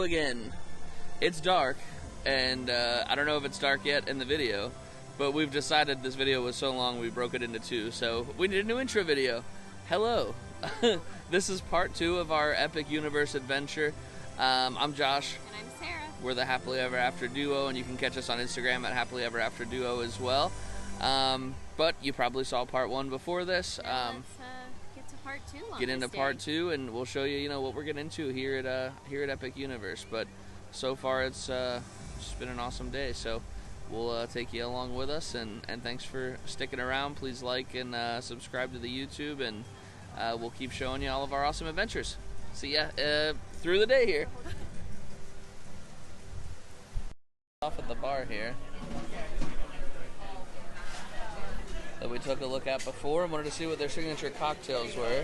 again. It's dark, and I don't know if it's dark yet in the video, but we've decided this video was so long we broke it into two, so we need a new intro video. Hello. This is part 2 of our Epic Universe adventure. I'm Josh. And I'm Sarah. We're the Happily Ever After duo, and you can catch us on Instagram at Happily Ever After duo as well. But you probably saw part 1 before this. Let's get to part 2 on Get this into day. part 2, and we'll show you, what we're getting into here at Epic Universe. But so far, it's just been an awesome day. So we'll take you along with us, and thanks for sticking around. Please like and subscribe to the YouTube, and we'll keep showing you all of our awesome adventures. See ya through the day here. Off at the bar here that we took a look at before and wanted to see what their signature cocktails were.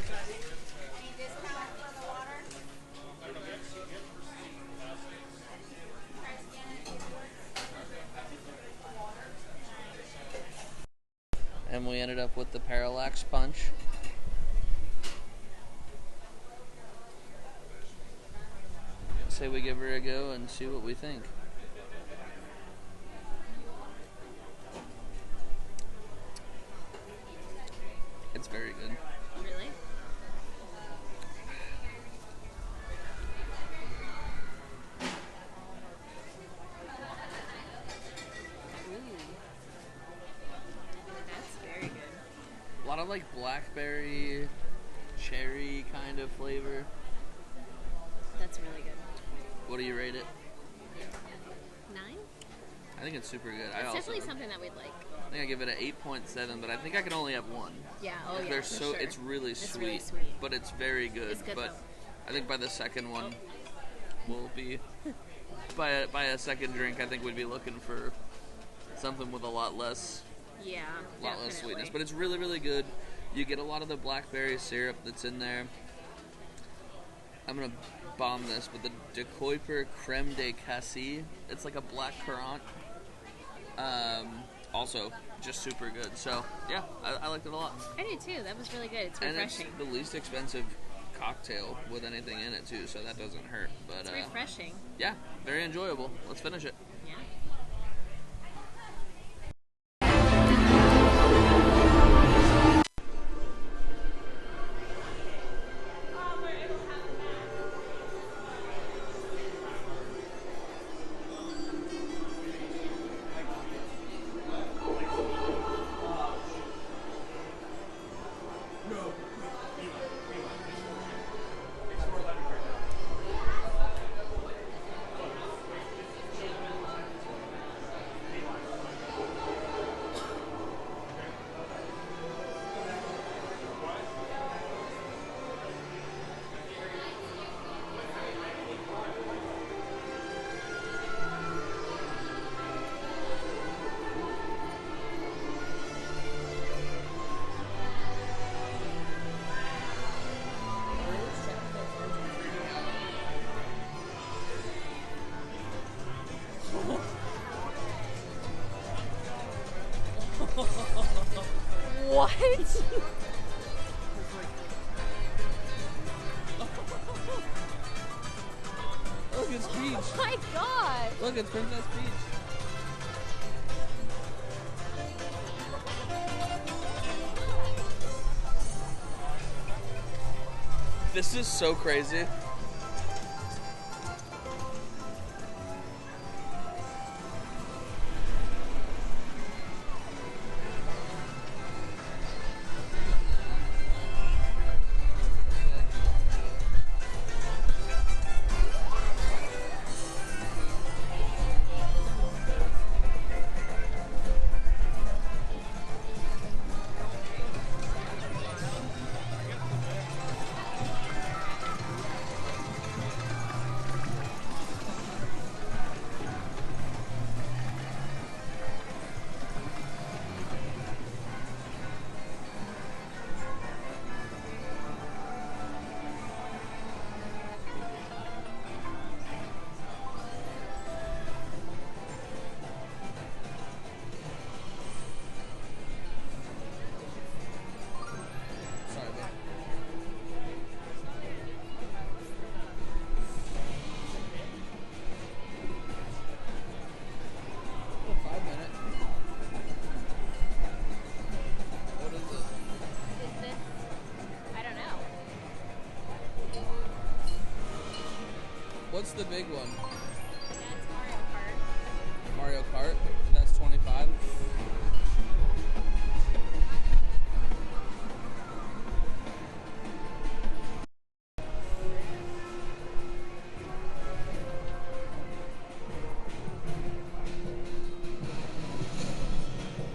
And we ended up with the Parallax Punch. Say we give her a go and see what we think. It's very good. Really? Ooh. That's very good. A lot of like blackberry, cherry kind of flavor. That's really good. What do you rate it? 9? I think it's super good. It's definitely something that we'd like. I think I give it an 8.7, but I think I can only have one. Yeah, Like, yeah, they're for so sure. it's really It's sweet, really sweet. but it's very good. It's good, but though. I think by the second one, we'll be by a second drink. I think we'd be looking for something with a lot less sweetness. But it's really, really good. You get a lot of the blackberry syrup that's in there. I'm gonna bomb this, but the De Kuiper Creme de Cassis. It's like a black currant. Also, just super good. So, yeah, I liked it a lot. I do too. That was really good. It's And refreshing. it's the least expensive cocktail with anything in it, too, so that doesn't hurt. But It's refreshing. yeah, very enjoyable. Let's finish it. Yeah. What? Look, it's Peach. Oh my god! Look, it's Princess Peach. This is so crazy. What's the big one? That's Mario Kart. Mario Kart? And that's 25?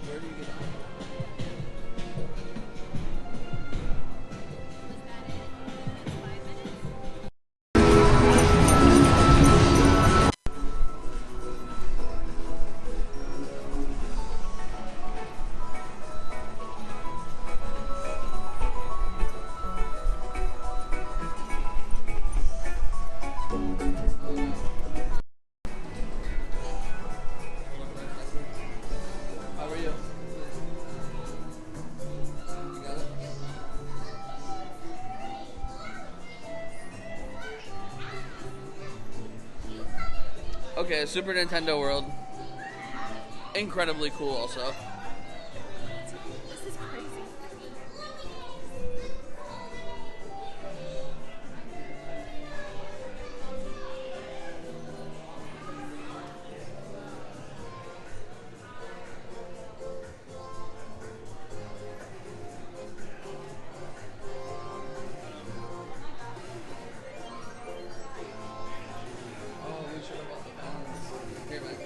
Where do you get on? Was that it? That's 5 minutes? How are you? You got it? Okay, Super Nintendo World. Incredibly cool also. This is crazy. Oh, we should have bought the balance. Here, Mike.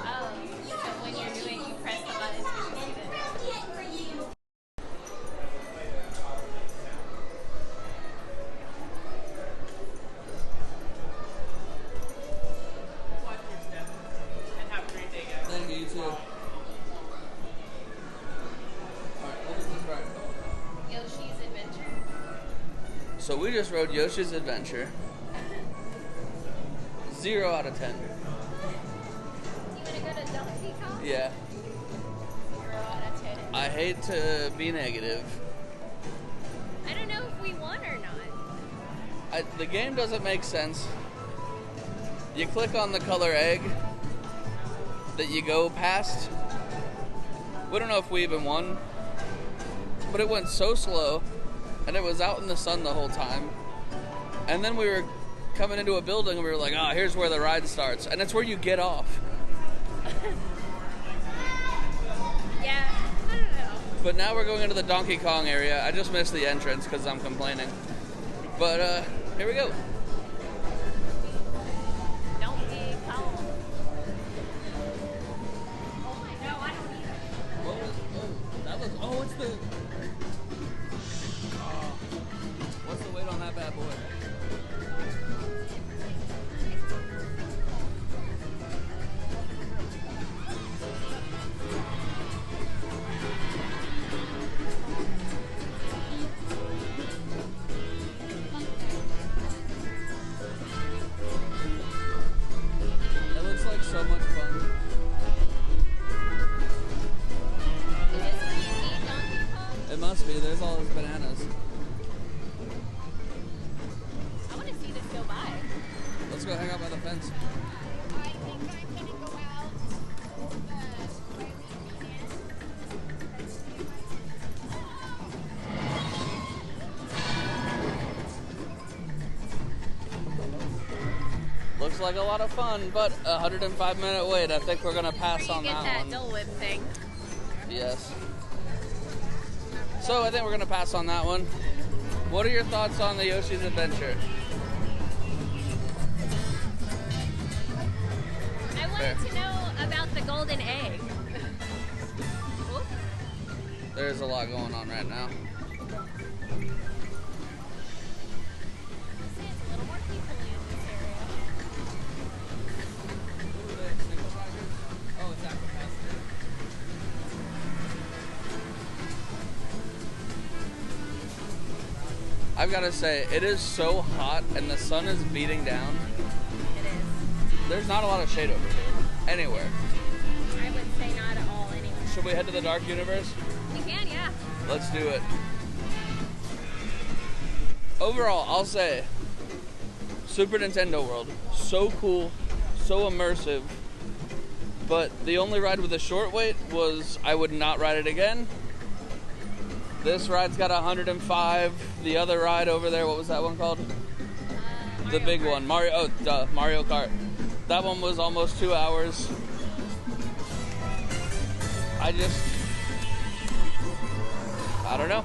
Oh, so when you're doing, you press the button to shoot it. Thank you, you too. Alright, what was this ride? Yoshi's Adventure. So we just rode Yoshi's Adventure. 0 out of 10. You want to go to Donkey Kong? Yeah. 0 out of 10. I hate to be negative. I don't know if we won or not. The game doesn't make sense. You click on the color egg that you go past. We don't know if we even won, but it went so slow, and it was out in the sun the whole time. And then we were coming into a building, and we were like, "Oh, here's where the ride starts," and it's where you get off. Yeah, I don't know. But now we're going into the Donkey Kong area. I just missed the entrance because I'm complaining. But here we go. Donkey Kong. Oh my no, I don't either. What was? Oh, that was. Oh, it's the. Oh, what's the weight on that bad boy? It looks like so much fun. Is this where you eat Donkey Kong? It must be. There's all those bananas. I want to see this go by. Let's go hang out by the fence. I think I'm gonna go out Looks like a lot of fun, but a 105-minute wait. I think we're gonna pass on get that that one. Dole Whip thing. Yes. So I think we're gonna pass on that one. What are your thoughts on the Yoshi's Adventure? I wanted to know about the golden egg. There's a lot going on right now. I've got to say, it is so hot and the sun is beating down. It is. There's not a lot of shade over here. Anywhere. I would say not at all anywhere. Should we head to the Dark Universe? We can, yeah. Let's do it. Overall, I'll say, Super Nintendo World, so cool, so immersive, but the only ride with a short wait was I would not ride it again. This ride's got 105. The other ride over there, what was that one called? The big Kart. one, Mario Kart. That one was almost 2 hours. I don't know.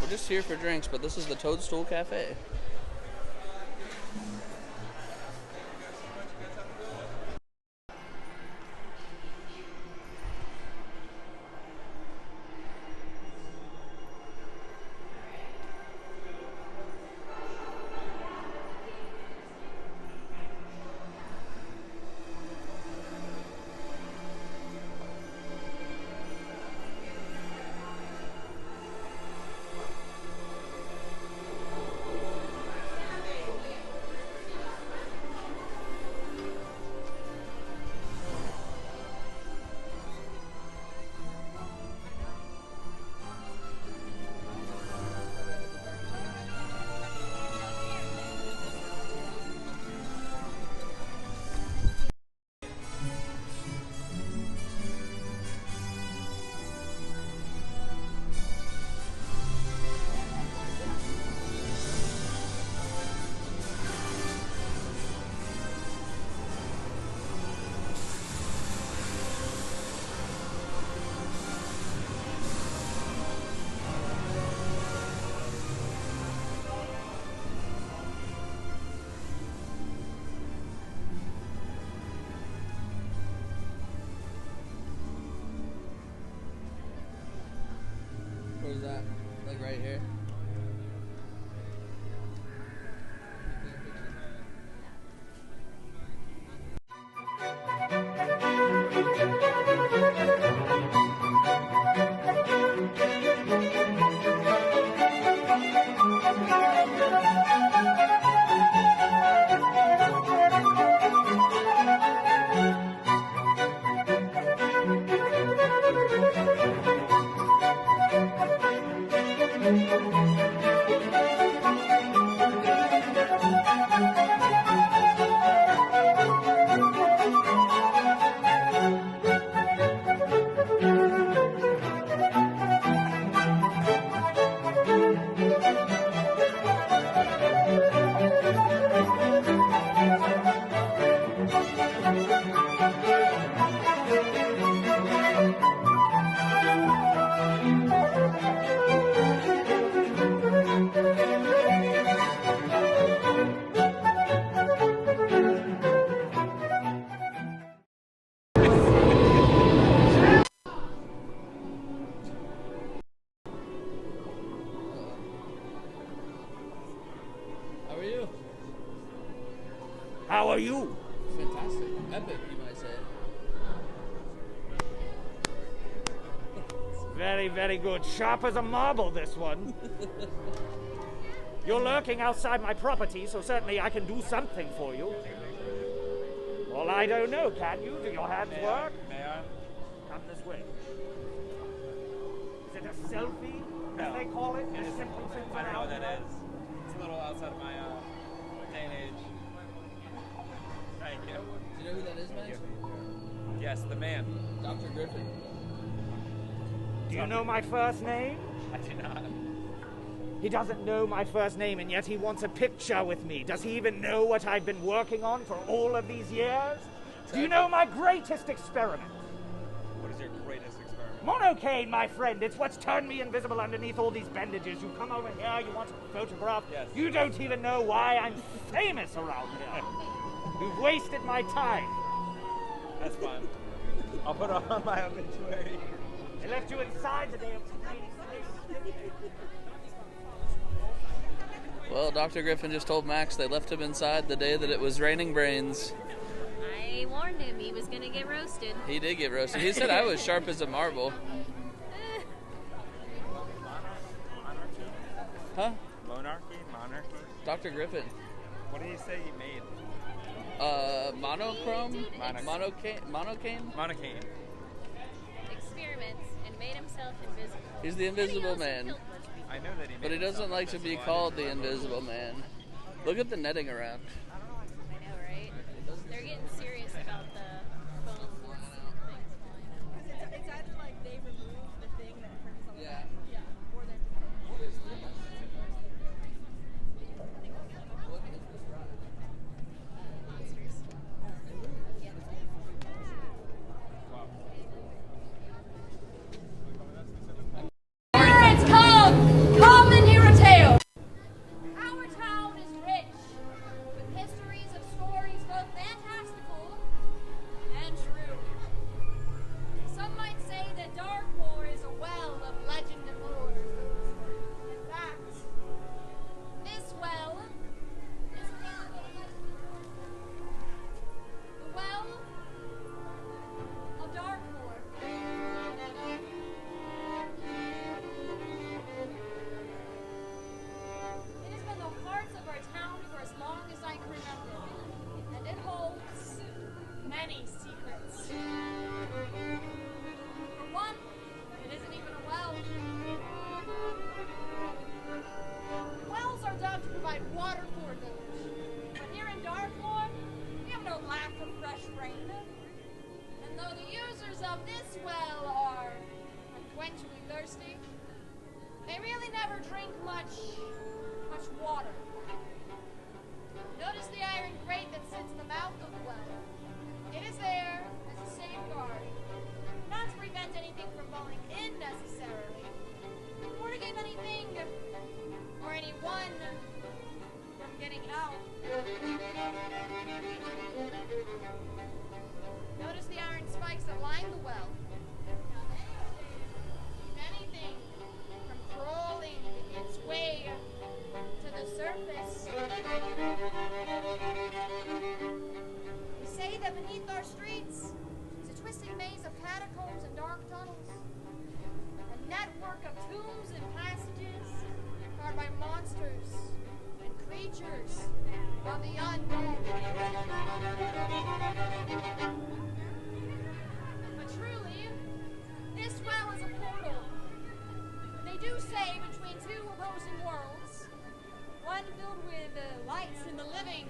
We're just here for drinks, but this is the Toadstool Cafe. Where's that? Like right here? How are you? Fantastic. Epic, you might say. Very, very good. Sharp as a marble, this one. You're lurking outside my property, so certainly I can do something for you. Well, I don't know. Can you? Do your hands work? May I? Come this way. Is it a selfie, as No. they call it? As simple things I don't know around what that here? is. It's a little outside of my day and age. Thank you. Do you know who that is, Max? Yes, the man. Dr. Griffin. Do you know my first name? I do not. He doesn't know my first name, and yet he wants a picture with me. Does he even know what I've been working on for all of these years? Do you know my greatest experiment? What is your greatest experiment? Monocaine, my friend. It's what's turned me invisible underneath all these bandages. You come over here, you want a photograph. Yes. You don't even know why I'm famous around here. You've wasted my time. That's fine. I'll put it on my obituary. They left you inside the day of Well, Dr. Griffin just told Max they left him inside the day that it was raining brains. I warned him he was gonna get roasted. He did get roasted. He said I was sharp as a marble. Huh? Monarchy? Dr. Griffin. What did he say he made? Monochrome? Monocaine? Monocaine. Experiments and made himself invisible. He's the And he Invisible also Man. killed a bunch of people. I know that he made But he doesn't himself like to be invisible. called the Invisible Man. Look at the netting around. I know, right? They're getting serious about the phone things flying. It's either like they remove the thing that turns on Yeah. or they're Monsters. It's come and hear a tale. Our town is rich with histories of stories both fantastical and true. Some might say that Darkmoor is a well of legend and lore. In fact, this well is the well of Darkmoor. It has been the heart of our town for as long as I can remember, and it holds many secrets. For one, it isn't even a well. Wells are dug to provide water for a village, but here in Darkmoor, we have no lack of fresh rain. And though the users of this well are unquenchably thirsty, they really never drink much water. Notice the iron grate that sits in the mouth of the well. It is there as a safeguard, not to prevent anything from falling in necessarily, or to keep anything or anyone from getting out. Notice the iron spikes that line the well. Keep anything from crawling its way to the surface. We say that beneath our streets is a twisting maze of catacombs and dark tunnels, a network of tombs and passages guarded by monsters and creatures of the undead. But truly, this well is a portal. They do say between two opposing worlds, one filled with lights and the living,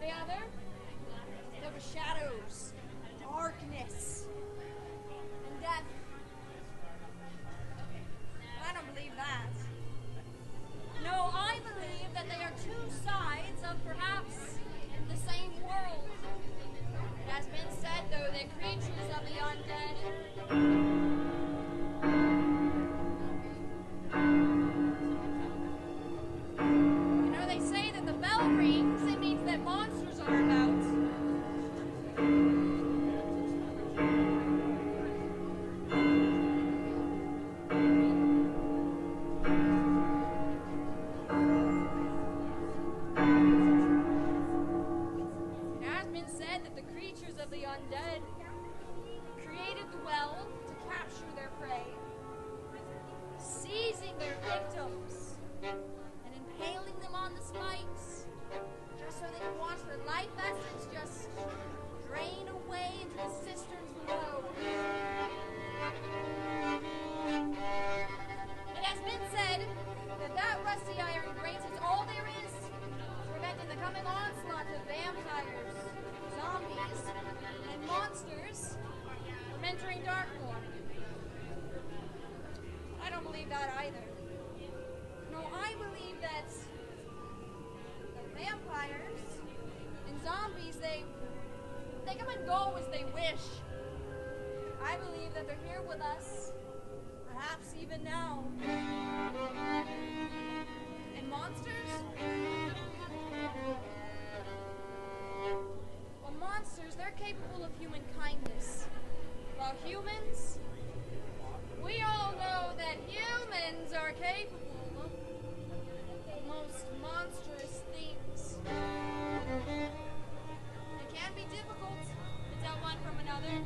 the other filled with shadows, darkness, and death. I don't believe that. No, I believe that they are two sides of perhaps the same world. It has been said, though, that creatures of the undead they say that the bell rings, it means that monsters are about. an onslaught of vampires, zombies, and monsters from entering Darkmoor. I don't believe that either. No, I believe that the vampires and zombies, they come and go as they wish. I believe that they're here with us, perhaps even now. And monsters? Well, monsters, they're capable of human kindness. While humans, we all know that humans are capable of the most monstrous things. It can be difficult to tell one from another.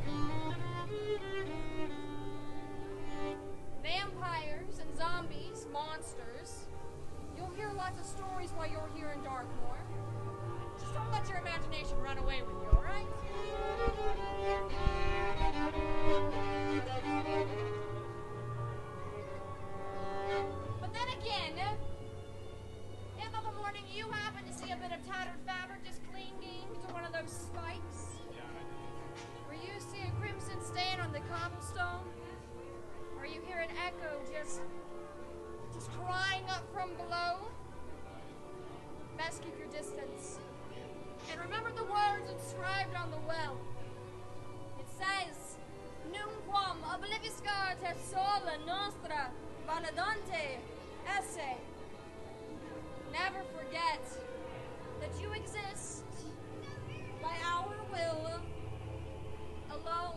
Vampires and zombies, monsters. You'll hear lots of stories while you're here in Darkmoor. Just don't let your imagination run away with you, alright? But then again, if of a morning you happen to see a bit of tattered fabric just clinging to one of those spikes, or you see a crimson stain on the cobblestone, or you hear an echo just crying up from below, best keep your distance. And remember the words inscribed on the well. It says, Nunquam obliviscar te sola nostra valedante esse. Never forget that you exist by our will alone.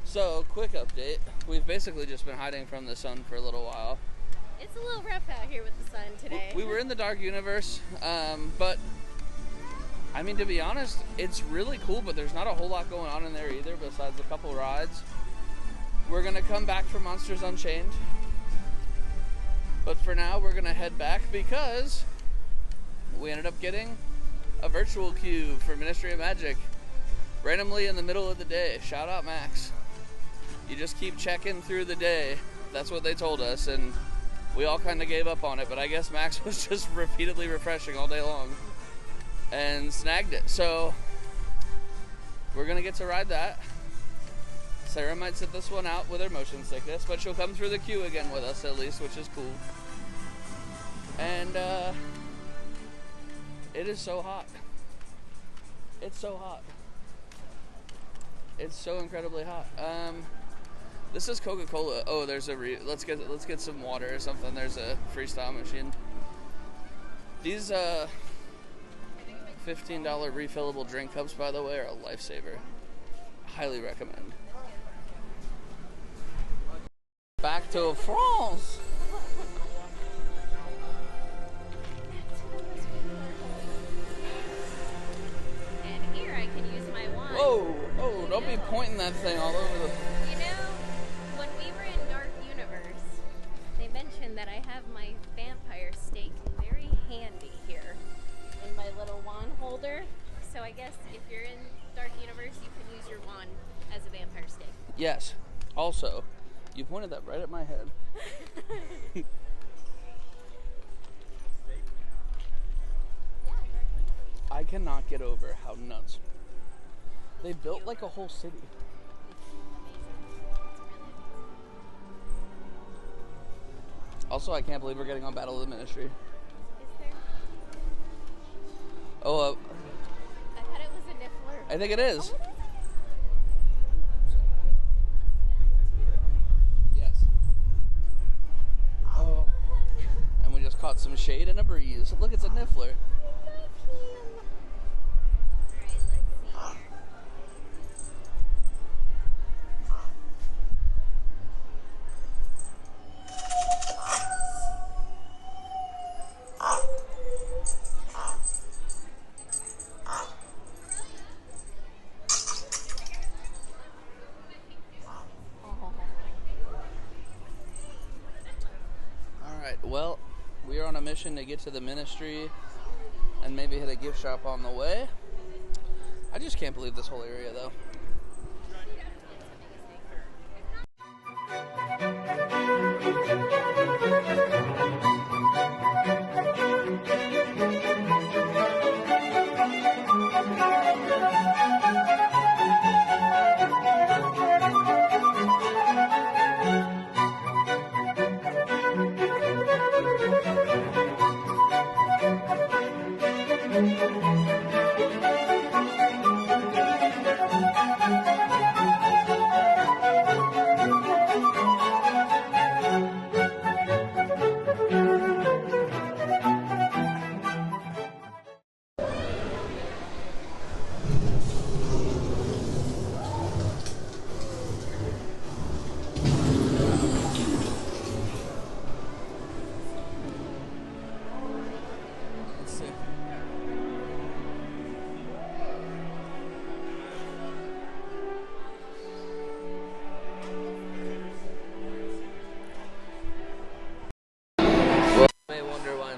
So, quick update. We've basically just been hiding from the sun for a little while. It's a little rough out here with the sun today. We were in the dark universe, but I mean, to be honest, it's really cool, but there's not a whole lot going on in there either besides a couple rides. We're going to come back for Monsters Unchained, but for now we're going to head back because we ended up getting a virtual queue for Ministry of Magic randomly in the middle of the day. Shout out Max. You just keep checking through the day. That's what they told us, and we all kind of gave up on it, but I guess Max was just repeatedly refreshing all day long. and snagged it. So we're gonna get to ride that. Sarah might sit this one out with her motion sickness, but she'll come through the queue again with us at least, which is cool. And it is so hot. It's so hot. It's so incredibly hot. This is Coca-Cola. Oh, there's a let's get some water or something. There's a freestyle machine. These $15 refillable drink cups, by the way, are a lifesaver. Highly recommend. Back to France. And here I can use my wand. Whoa! Oh, don't be pointing that thing all over the... You know, when we were in Dark Universe, they mentioned that I have my vampire stake very handy here in my little wand holder. So I guess if you're in Dark Universe, you can use your wand as a vampire stake. Yes. Also, you pointed that right at my head. I cannot get over how nuts. They built like a whole city. Also, I can't believe we're getting on Battle of the Ministry. Is there? Oh, I thought it was a niffler. I think it is. Oh, it is? Yes. Oh. And we just caught some shade and a breeze. Look, it's a niffler. Well, we are on a mission to get to the ministry and maybe hit a gift shop on the way. I just can't believe this whole area, though.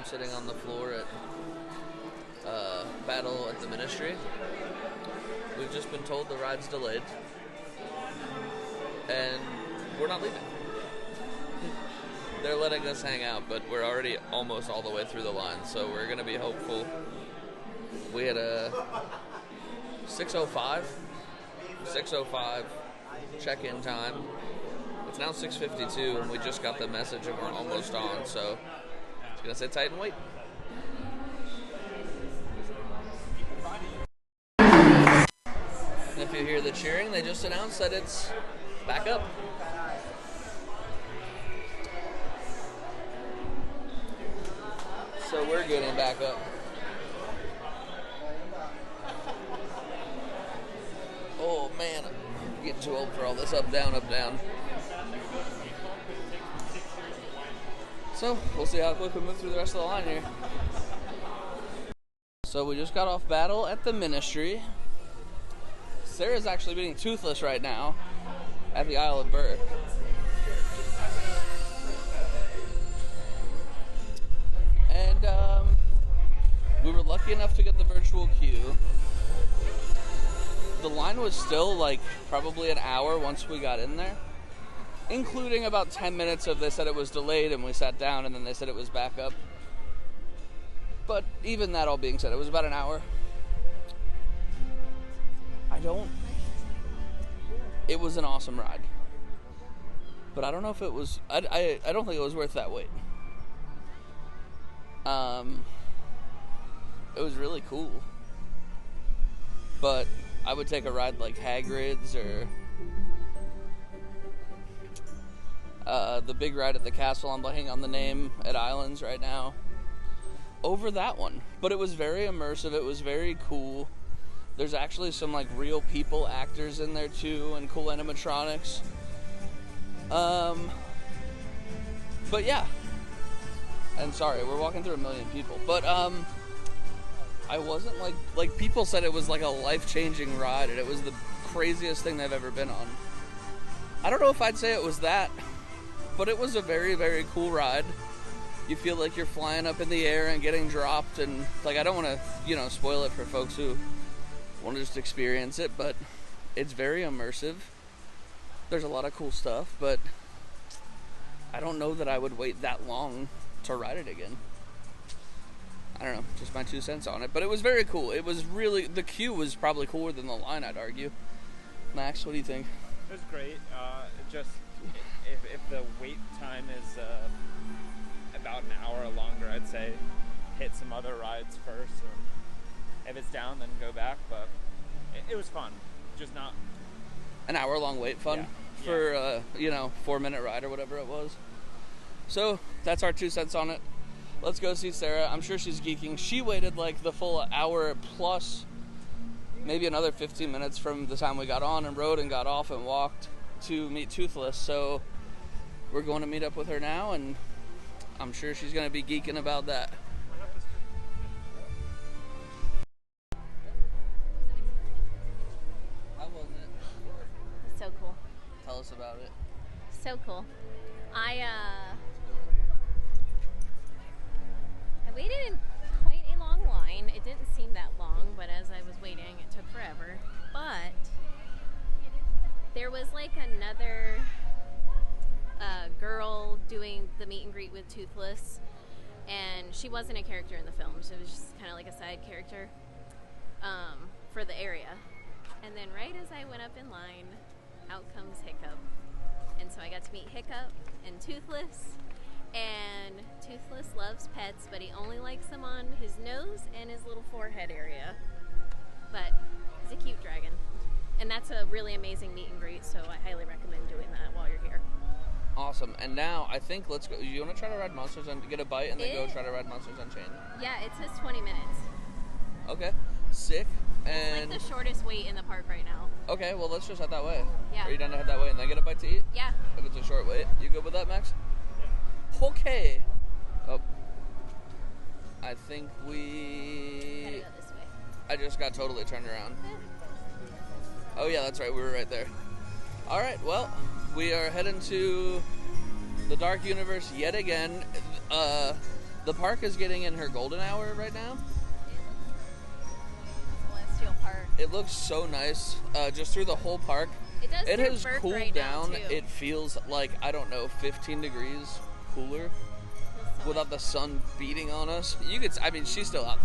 Sitting on the floor at Battle at the Ministry. We've just been told the ride's delayed, and we're not leaving. They're letting us hang out, but we're already almost all the way through the line, so we're going to be hopeful. We had a 6:05 check-in time. It's now 6:52, and we just got the message, and we're almost on, so gonna sit tight and wait. And if you hear the cheering, they just announced that it's back up. So we're getting back up. Oh man, I'm getting too old for all this up, down, up, down. So, we'll see how quick we move through the rest of the line here. So, we just got off Battle at the Ministry. Sarah's actually being toothless right now at the Isle of Burr. And, we were lucky enough to get the virtual queue. The line was still, like, probably an hour once we got in there. Including about 10 minutes of they said it was delayed and we sat down and then they said it was back up. But even that all being said, it was about an hour. It was an awesome ride. But I don't know if it was... I don't think it was worth that wait. It was really cool. But I would take a ride like Hagrid's or... the big ride at the castle, I'm blanking on the name, at Islands right now, over that one. But it was very immersive, it was very cool. There's actually some like real people actors in there too, and cool animatronics. But yeah. And sorry, we're walking through a million people. But I wasn't like people said it was like a life-changing ride, and it was the craziest thing they've ever been on. I don't know if I'd say it was that, but it was a very, very cool ride. You feel like you're flying up in the air and getting dropped, and like I don't want to, spoil it for folks who want to just experience it, but it's very immersive. There's a lot of cool stuff, but I don't know that I would wait that long to ride it again. I don't know, just my 2 cents on it, but it was very cool. It was really, the queue was probably cooler than the line, I'd argue. Max, what do you think? It was great. If the wait time is about an hour longer, I'd say hit some other rides first, and if it's down, then go back. But it was fun, just not an hour-long wait fun for a 4-minute ride or whatever it was. So that's our 2 cents on it. Let's go see Sarah. I'm sure she's geeking. She waited like the full hour plus, maybe another 15 minutes from the time we got on and rode and got off and walked to meet Toothless. So we're going to meet up with her now, and I'm sure she's going to be geeking about that. How was it? So cool. Tell us about it. So cool. I waited in quite a long line. It didn't seem that long, but as I was waiting, it took forever. But there was like another girl doing the meet and greet with Toothless, and she wasn't a character in the film, so it was just kind of like a side character for the area. And then right as I went up in line, out comes Hiccup. And so I got to meet Hiccup and Toothless. And Toothless loves pets, but he only likes them on his nose and his little forehead area. But he's a cute dragon. And that's a really amazing meet and greet, so I highly recommend doing that while you're here. Awesome. And now I think let's go. You want to try to ride Monsters and get a bite and then go try to ride Monsters Unchained? Yeah, it says 20 minutes. Okay. Sick. And It's like the shortest wait in the park right now. Okay, well let's just head that way. Yeah. Are you down to head that way and then get a bite to eat? Yeah. If it's a short wait. You good with that, Max? Okay. Oh. I think we... Gotta go this way. I just got totally turned around. Oh yeah, that's right. We were right there. Alright, well, we are heading to the Dark Universe yet again. The park is getting in her golden hour right now. Celestial Park. It looks so nice. Just through the whole park. It does. It has Burke cooled right down. Now, too. It feels like, I don't know, 15 degrees cooler So without the sun beating on us. You could, I mean, she's still up.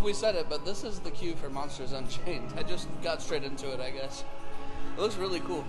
if we said it, but this is the queue for Monsters Unchained. I just got straight into it, I guess. It looks really cool.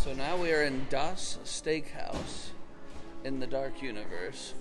So now we are in Das Steakhouse in the Dark Universe.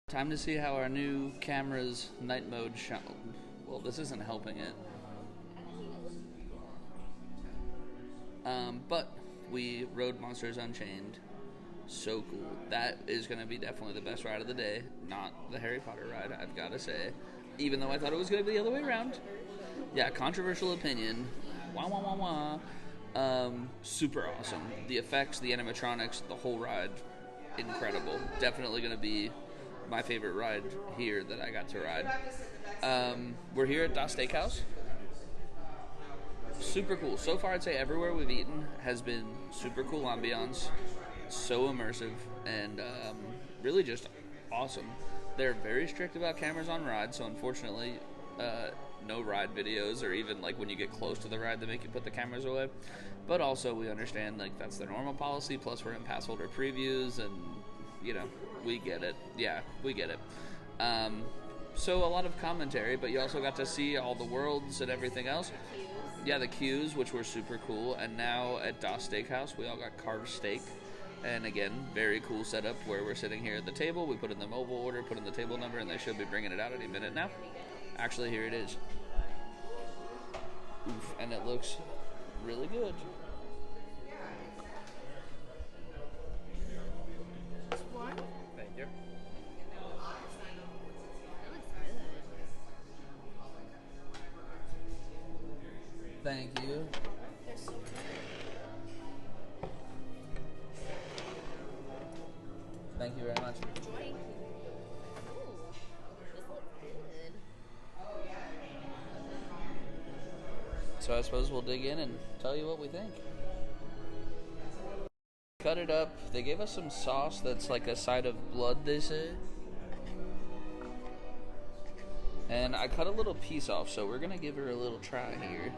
Time to see how our new camera's night mode shone. Well, this isn't helping it. But we rode Monsters Unchained. So cool. That is going to be definitely the best ride of the day. Not the Harry Potter ride, I've got to say. Even though I thought it was going to be the other way around. Yeah, controversial opinion. Wah, wah, wah, wah. Super awesome. The effects, the animatronics, the whole ride, incredible. Definitely going to be my favorite ride here that I got to ride. We're here at Das Steakhouse. Super cool. So far, I'd say everywhere we've eaten has been super cool ambiance, so immersive, and really just awesome. They're very strict about cameras on rides, so unfortunately, no ride videos, or even like when you get close to the ride, they make you put the cameras away. But also, we understand like that's the normal policy. Plus, we're in Passholder previews, and you know, we get it. Yeah, we get it. So a lot of commentary, but you also got to see all the worlds and everything else. Yeah, the queues, which were super cool. And now at Das Steakhouse, we all got carved steak. And again, very cool setup where we're sitting here at the table. We put in the mobile order, put in the table number, and they should be bringing it out any minute now. Actually, here it is. Oof, and it looks really good. Thank you. Thank you. Thank you very much. Thank you. Ooh, this looks good. So I suppose we'll dig in and tell you what we think. Cut it up. They gave us some sauce that's like a side of blood, they say. And I cut a little piece off, so we're gonna give her a little try here.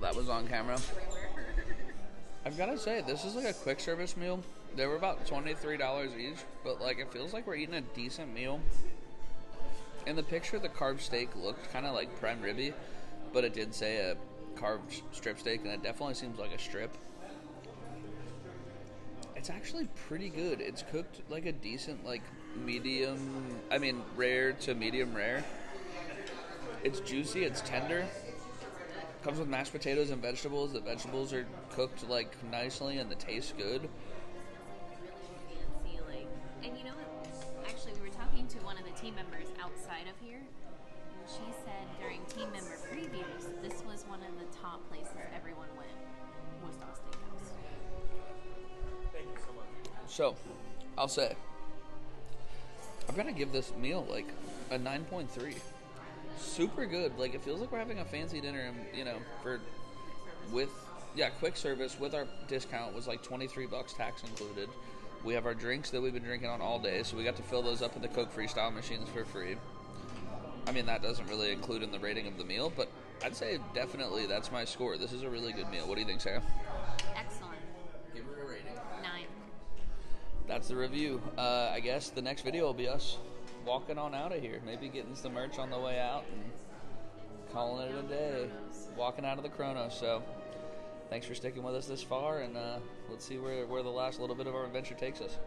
that was on camera. I've got to say, this is like a quick service meal. They were about $23 each, but like it feels like we're eating a decent meal. In the picture, the carved steak looked kind of like prime ribby, but it did say a carved strip steak, and it definitely seems like a strip. It's actually pretty good. It's cooked like a decent, like rare to medium rare. It's juicy, it's tender. Comes with mashed potatoes and vegetables. The vegetables are cooked like nicely, and the taste good. Fancy, like, and you know what? Actually, we were talking to one of the team members outside of here, and she said during team member previews, this was one of the top places everyone went. Was Dawes Steakhouse. Thank you so much. So, I'll say, I'm gonna give this meal like a 9.3. Super good. Like, it feels like we're having a fancy dinner, and quick service with our discount was like $23 tax included. We have our drinks that we've been drinking on all day, so we got to fill those up in the Coke Freestyle machines for free. I mean, that doesn't really include in the rating of the meal, but I'd say definitely that's my score. This is a really good meal. What do you think, Sarah? Excellent. Give her a rating. 9. That's the review. I guess the next video will be us walking on out of here. Maybe getting some merch on the way out and calling it a day. Walking out of the Chronos. So, thanks for sticking with us this far, and let's see where the last little bit of our adventure takes us.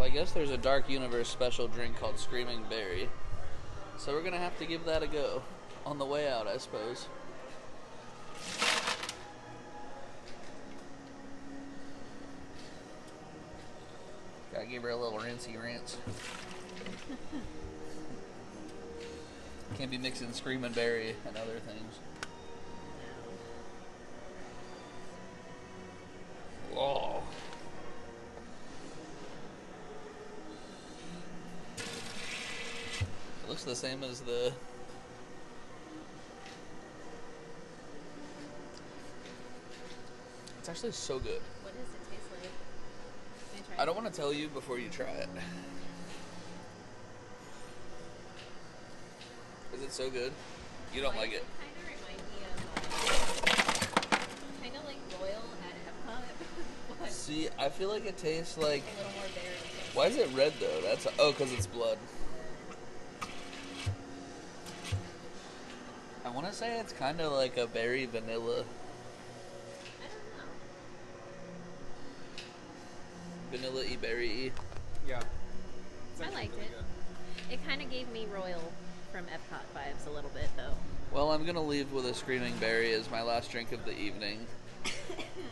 I guess there's a Dark Universe special drink called Screaming Berry. So we're going to have to give that a go on the way out, I suppose. Gotta give her a little rinsey rinse. Can't be mixing Screaming Berry and other things. Whoa. Looks the same as the... It's actually so good. What does it taste like? Can I try I don't want to tell you before you try it. Is it so good? You don't like it? Kind of remind me of kind of like Royal at Epcot. But See, I feel like it tastes like... a little more berry. Why is it red though? Because it's blood. I want to say it's kind of like a berry vanilla. I don't know. Vanilla-y berry-y. Yeah. I liked it. It kind of gave me Royal from Epcot vibes a little bit, though. Well, I'm going to leave with a Screaming Berry as my last drink of the evening.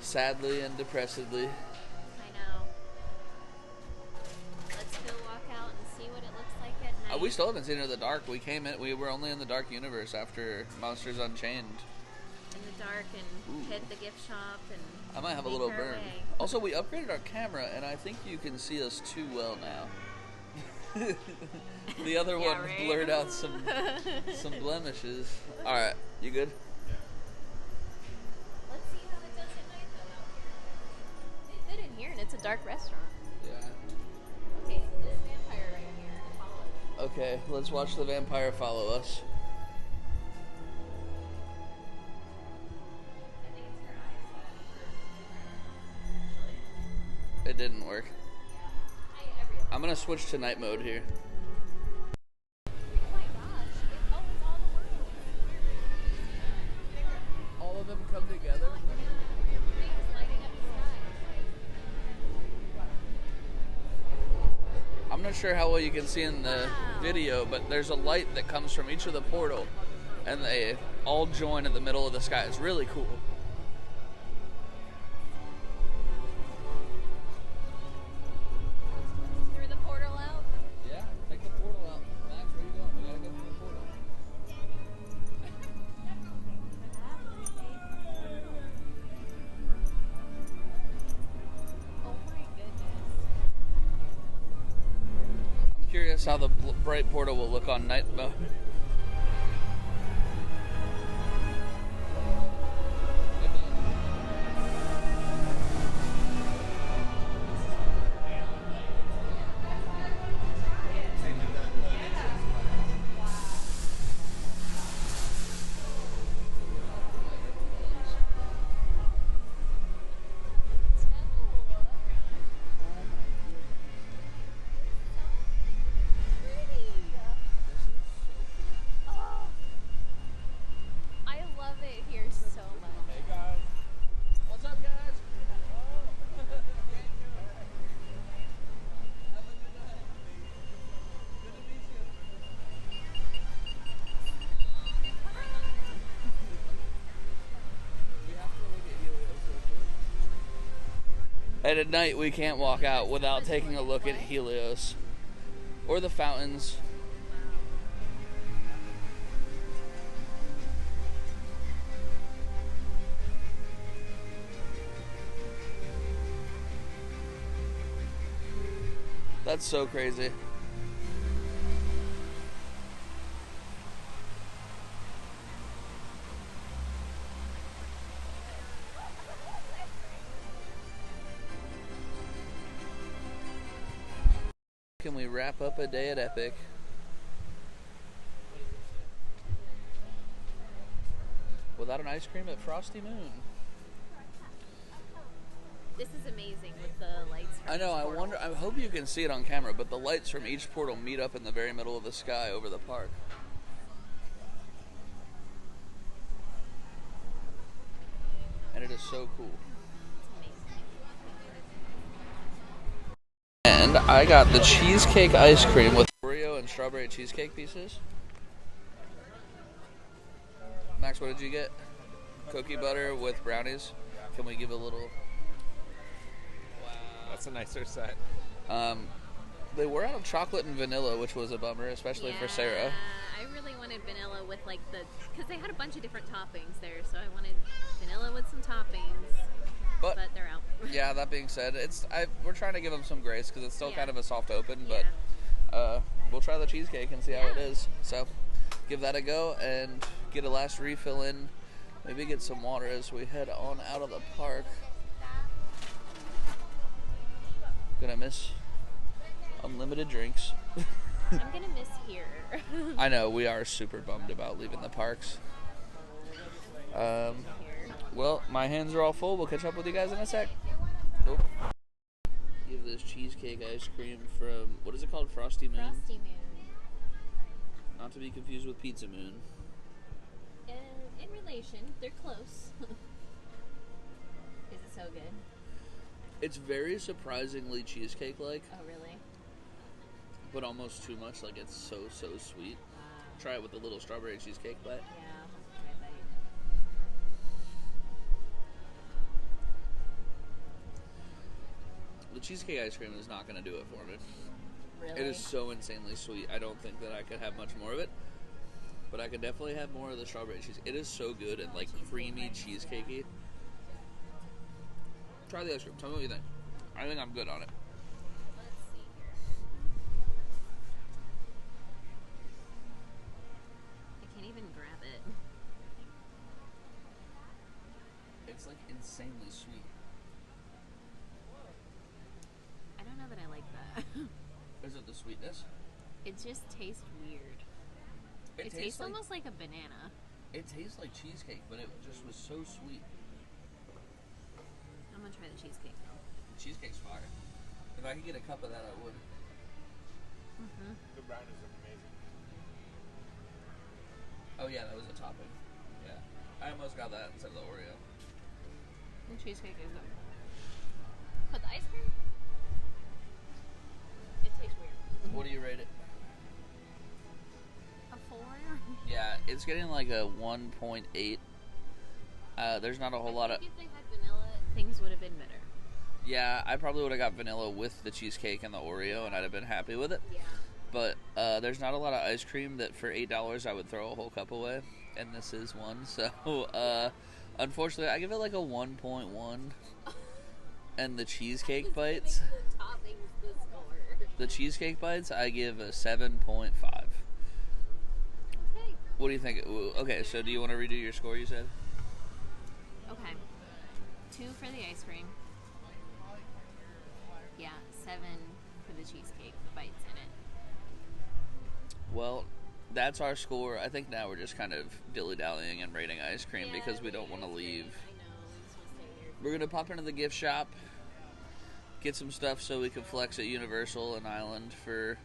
Sadly and depressedly. I know. Let's go walk out and see what it looks like at night. We still haven't seen it in the dark. We were only in the Dark Universe after Monsters Unchained. In the dark and hit the gift shop and I might have a make little our burn. way. Also, we upgraded our camera, and I think you can see us too well now. The other Yeah, one right? blurred out some blemishes. All right, you good? Let's see how it does at night, though, out here. It's good in here, and it's a dark restaurant. Yeah. Okay, so this vampire right here, follow us. Okay, let's watch the vampire follow us. I think it's her eyes. It didn't work. Every I'm gonna switch to night mode here. Oh my gosh. It's all the world. All of them come together. Things lighting up the sky. I'm not sure how well you can see in the video, but there's a light that comes from each of the portal, and they all join in the middle of the sky. It's really cool. Through the portal out. Yeah, take the portal out. Max, where you going? We gotta go through the portal. curious how the bright portal will look on night mode. And at night, we can't walk out without taking a look at Helios. Or the fountains. That's so crazy. Can we wrap up a day at Epic? Without an ice cream at Frosty Moon? This is amazing with the lights. I know, I hope you can see it on camera, but the lights from each portal meet up in the very middle of the sky over the park. And it is so cool. And I got the cheesecake ice cream with Oreo and strawberry cheesecake pieces. Max, what did you get? Cookie butter with brownies. Can we give a little... Wow. That's a nicer set. They were out of chocolate and vanilla, which was a bummer, especially for Sarah. I really wanted vanilla with like because they had a bunch of different toppings there, so I wanted vanilla with some toppings. But they're out. Yeah, that being said, we're trying to give them some grace because it's still kind of a soft open, but we'll try the cheesecake and see how it is. So give that a go and get a last refill in. Maybe get some water as we head on out of the park. Gonna miss unlimited drinks. I'm gonna miss here. I know, we are super bummed about leaving the parks. Well, my hands are all full. We'll catch up with you guys in a sec. Nope. Give this cheesecake ice cream from, what is it called? Frosty Moon? Frosty Moon. Not to be confused with Pizza Moon. In relation, they're close. Is it so good? It's very surprisingly cheesecake-like. Oh, really? But almost too much. Like, it's so sweet. Try it with a little strawberry cheesecake bite. Yeah, I'll try that. The cheesecake ice cream is not going to do it for me. Really? It is so insanely sweet. I don't think that I could have much more of it. But I could definitely have more of the strawberry cheese. It is so good and, like, creamy cheesecakey. Try the ice cream. Tell me what you think. I think I'm good on it. Let's see here. I can't even grab it. It's, like, insanely sweet. I don't know that I like that. Is it the sweetness? It just tastes weird. It tastes like, almost like a banana. It tastes like cheesecake, but it just was so sweet. I'm gonna try the cheesecake though. Cheesecake's fire. If I could get a cup of that, I would. Mm-hmm. The brownies are amazing. Oh yeah, that was a topping. Yeah, I almost got that instead of the Oreo. The cheesecake is good. But the ice cream, it tastes weird. What do you rate it? A 4? Yeah, it's getting like a 1.8. There's not a whole lot of... if they had vanilla, things would have been better. Yeah, I probably would have got vanilla with the cheesecake and the Oreo, and I'd have been happy with it. Yeah. But there's not a lot of ice cream that for $8 I would throw a whole cup away, and this is one. So, unfortunately, I give it like a 1.1. And the cheesecake bites... The toppings the score. The cheesecake bites, I give a 7.5. Okay. What do you think? Okay, so do you want to redo your score, you said? Okay. 2 for the ice cream. Yeah, 7 for the cheesecake bites in it. Well, that's our score. I think now we're just kind of dilly-dallying and rating ice cream because we don't want to leave. I know, we just want to stay here. We're going to pop into the gift shop, get some stuff so we can flex at Universal and Island for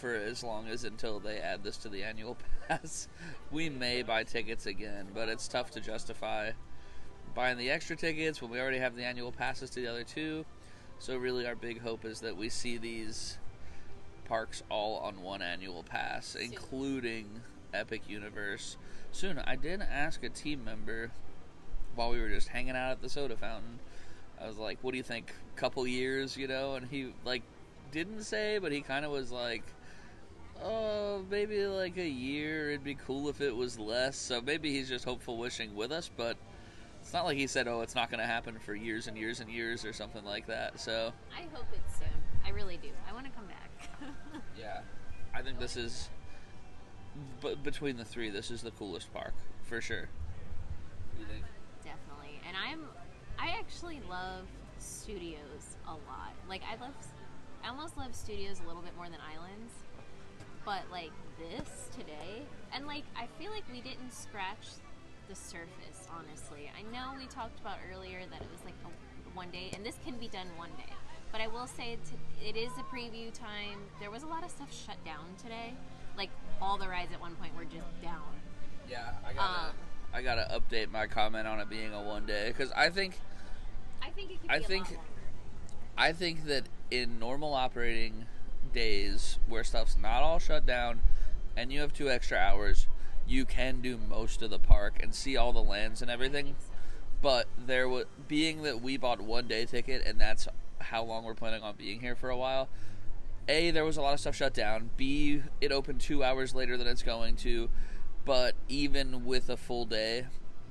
as long as until they add this to the annual pass. We may buy tickets again, but it's tough to justify buying the extra tickets when we already have the annual passes to the other two. So really our big hope is that we see these parks all on one annual pass, including Epic Universe soon. I did ask a team member while we were just hanging out at the soda fountain. I was like, what do you think? Couple years, you know? And he, like, didn't say, but he kind of was like, oh, maybe like a year. It'd be cool if it was less. So maybe he's just hopeful wishing with us, but it's not like he said, oh, it's not going to happen for years and years and years or something like that. So I hope it's soon. I really do. I want to come back. yeah, I think this is, between the three, this is the coolest park, for sure. What do you think? Definitely. And I actually love studios a lot. Like, I almost love studios a little bit more than islands. But, like, this today, and, like, I feel like we didn't scratch the surface, honestly. I know we talked about earlier that it was, like, a one day, and this can be done one day. But I will say it is a preview time. There was a lot of stuff shut down today. Like, all the rides at one point were just down. Yeah, I gotta update my comment on it being a one day, because I think it could be a lot longer. I think that in normal operating days where stuff's not all shut down and you have 2 extra hours, you can do most of the park and see all the lands and everything. But being that we bought 1 day ticket and that's how long we're planning on being here for a while, A, there was a lot of stuff shut down. B, it opened 2 hours later than it's going to. But even with a full day,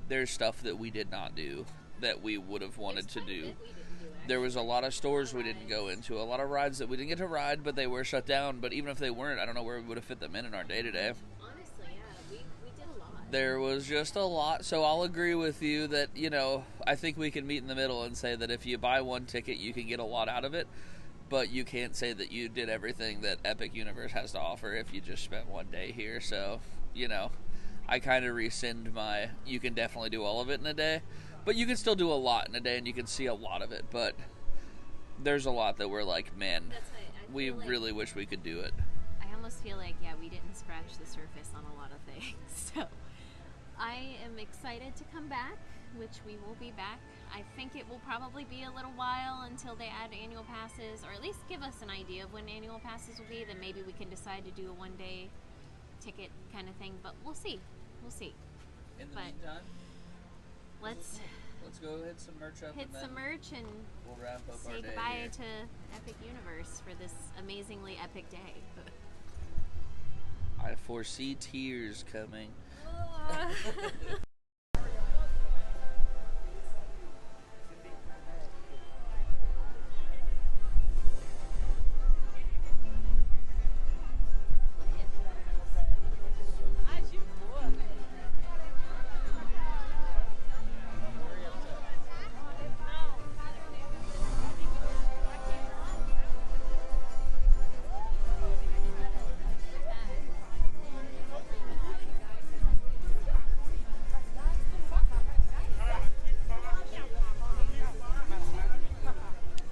there's stuff that we did not do that we would have wanted to do. There was a lot of stores we didn't go into, a lot of rides that we didn't get to ride, but they were shut down. But even if they weren't, I don't know where we would have fit them in our day-to-day. Honestly, yeah, we did a lot. There was just a lot, so I'll agree with you that, you know, I think we can meet in the middle and say that if you buy 1 ticket, you can get a lot out of it, but you can't say that you did everything that Epic Universe has to offer if you just spent 1 day here. So, you know, I kind of rescind my, you can definitely do all of it in a day. But you can still do a lot in a day, and you can see a lot of it. But there's a lot that we're like, man, we really wish we could do it. I almost feel like, yeah, we didn't scratch the surface on a lot of things. So I am excited to come back, which we will be back. I think it will probably be a little while until they add annual passes, or at least give us an idea of when annual passes will be. Then maybe we can decide to do a 1 day ticket kind of thing. But we'll see. We'll see. In the meantime, let's go hit some merch up. And we'll wrap up our say day goodbye here. to Epic Universe for this amazingly epic day. I foresee tears coming.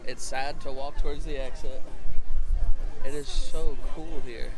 It's sad to walk towards the exit. It is so cool here.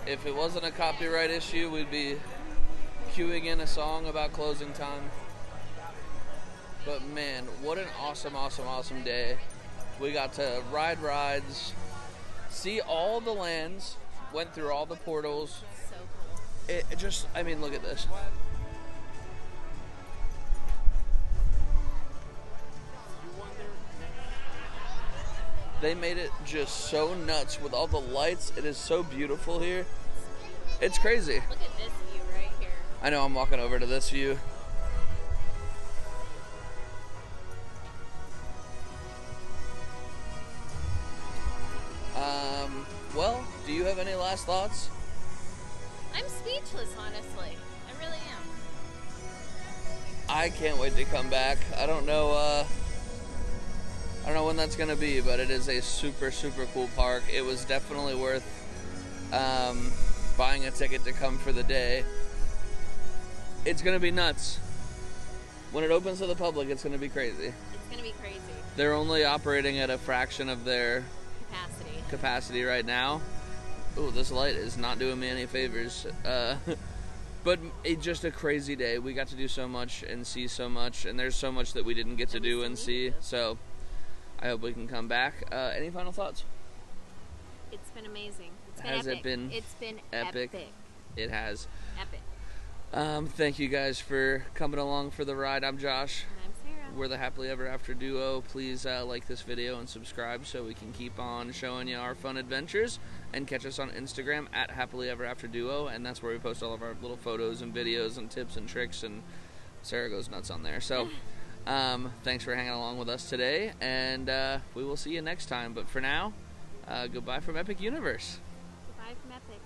If it wasn't a copyright issue, we'd be queuing in a song about closing time. But man, what an awesome, awesome, awesome day. We got to ride rides, see all the lands, went through all the portals. So cool. It just, I mean, look at this. They made it just so nuts with all the lights. It is so beautiful here. It's crazy. Look at this view right here. I know, I'm walking over to this view. Well, do you have any last thoughts? I'm speechless, honestly. I really am. I can't wait to come back. I don't know when that's gonna be, but it is a super, super cool park. It was definitely worth buying a ticket to come for the day. It's gonna be nuts. When it opens to the public, it's gonna be crazy. It's gonna be crazy. They're only operating at a fraction of their capacity right now. Ooh, this light is not doing me any favors. But it's just a crazy day. We got to do so much and see so much, and there's so much that we didn't get to do and see. So I hope we can come back. Any final thoughts? It's been amazing. It's been Has epic. it been? It's been epic? It has. Epic. Thank you guys for coming along for the ride. I'm Josh. And I'm Sarah. We're the Happily Ever After duo. Please like this video and subscribe so we can keep on showing you our fun adventures. And catch us on Instagram at Happily Ever After Duo, and that's where we post all of our little photos and videos and tips and tricks, and Sarah goes nuts on there. So thanks for hanging along with us today, and we will see you next time. But for now, goodbye from Epic Universe. Goodbye from Epic.